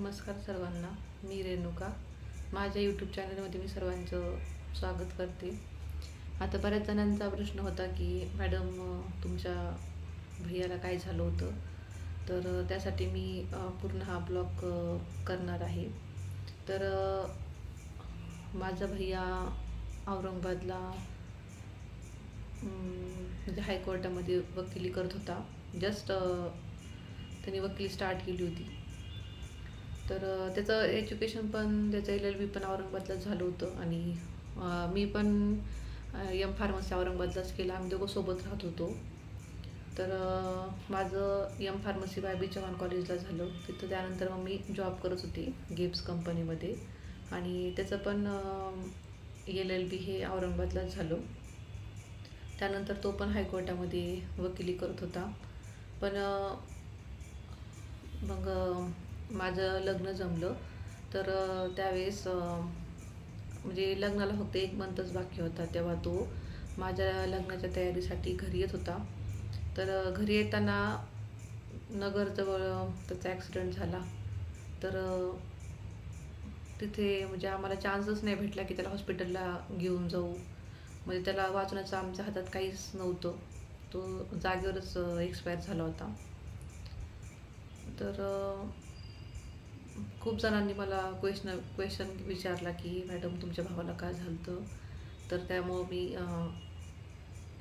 नमस्कार सर्वांना. मी रेणुका. माझ्या यूट्यूब चॅनलमध्ये मी सर्वांचं स्वागत करते. आता बऱ्याच जणांचा प्रश्न होता की मॅडम तुमच्या भैयाला काय झालं होतं. तर त्यासाठी मी पूर्ण हा ब्लॉग करणार आहे. तर माझा भैया औरंगाबादला म्हणजे हायकोर्टामध्ये वकिली करत होता. जस्ट त्यांनी वकिली स्टार्ट केली होती. तर त्याचं एज्युकेशन पण त्याचं LLB पण औरंगाबादलाच झालं होतं आणि मी पण M.Pharmacy औरंगाबादलाच केलं. आम्ही दोघं सोबत राहत होतो. तर माझं M.Pharmacy बी चव्हाण कॉलेजला झालं. तिथं त्यानंतर मग मी जॉब करत होते गेप्स कंपनीमध्ये आणि त्याचं पण LLB हे औरंगाबादलाच झालं. त्यानंतर तो पण हायकोर्टामध्ये वकिली करत होता. पण मग माझं लग्न जमलं. तर त्यावेळेस म्हणजे लग्नाला फक्त 1 मंथच बाकी होता. तेव्हा तो माझ्या लग्नाच्या तयारीसाठी घरी येत होता. तर घरी येताना नगरजवळ त्याचा ॲक्सिडेंट झाला. तर तिथे म्हणजे आम्हाला चान्सच नाही भेटला की त्याला हॉस्पिटलला घेऊन जाऊ. म्हणजे त्याला वाचवण्याचं आमच्या हातात काहीच नव्हतं. तो जागेवरच एक्सपायर झाला होता. तर खूप जणांनी मला क्वेश्चन विचारला की मॅडम तुमच्या भावाला काय झालं होतं. तर त्यामुळं मी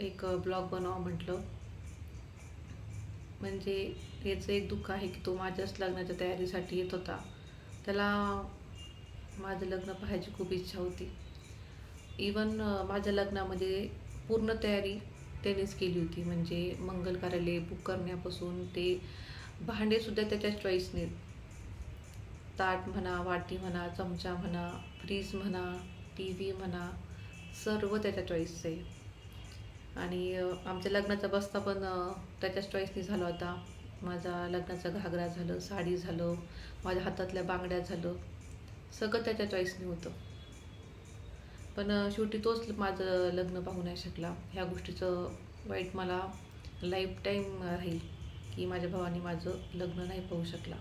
एक ब्लॉग बनावं म्हटलं. म्हणजे याचं एक दुःख आहे की तो माझ्याच लग्नाच्या तयारीसाठी येत होता. त्याला माझं लग्न पाहायची खूप इच्छा होती. इवन माझ्या लग्नामध्ये पूर्ण तयारी त्यानेच केली होती. म्हणजे मंगल कार्यालय बुक करण्यापासून ते भांडेसुद्धा त्याच्याच चॉईसने. ताट म्हणा, वाटी म्हणा, चमचा म्हणा, फ्रीज म्हणा, TV म्हणा, सर्व त्याच्या चॉईसचं आहे. आणि आमच्या लग्नाचा बस्ता पण त्याच्याच चॉईसने झाला होता. माझा लग्नाचा घागरा झालं, साडी झालं, माझ्या हातातल्या बांगड्या झालं, सगळं त्याच्या चॉईसने होतं. पण शेवटी तोच माझं लग्न पाहू नाही शकला. ह्या गोष्टीचं वाईट मला लाईफ टाईम राहील की माझ्या भावाने माझं लग्न नाही पाहू शकला.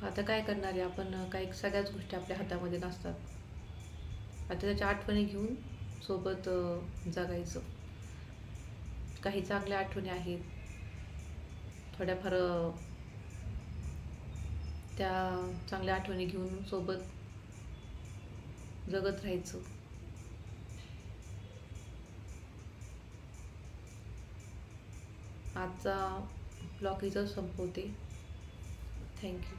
आता काय करणार आहे आपण. काही सगळ्याच गोष्टी आपल्या हातामध्ये नसतात. आता त्याच्या आठवणी घेऊन सोबत जगायचं. काही चांगल्या आठवणी आहेत. थोड्याफार त्या चांगल्या आठवणी घेऊन सोबत जगत राहायचं. आजचा ब्लॉग इथं संपवते. थँक्यू.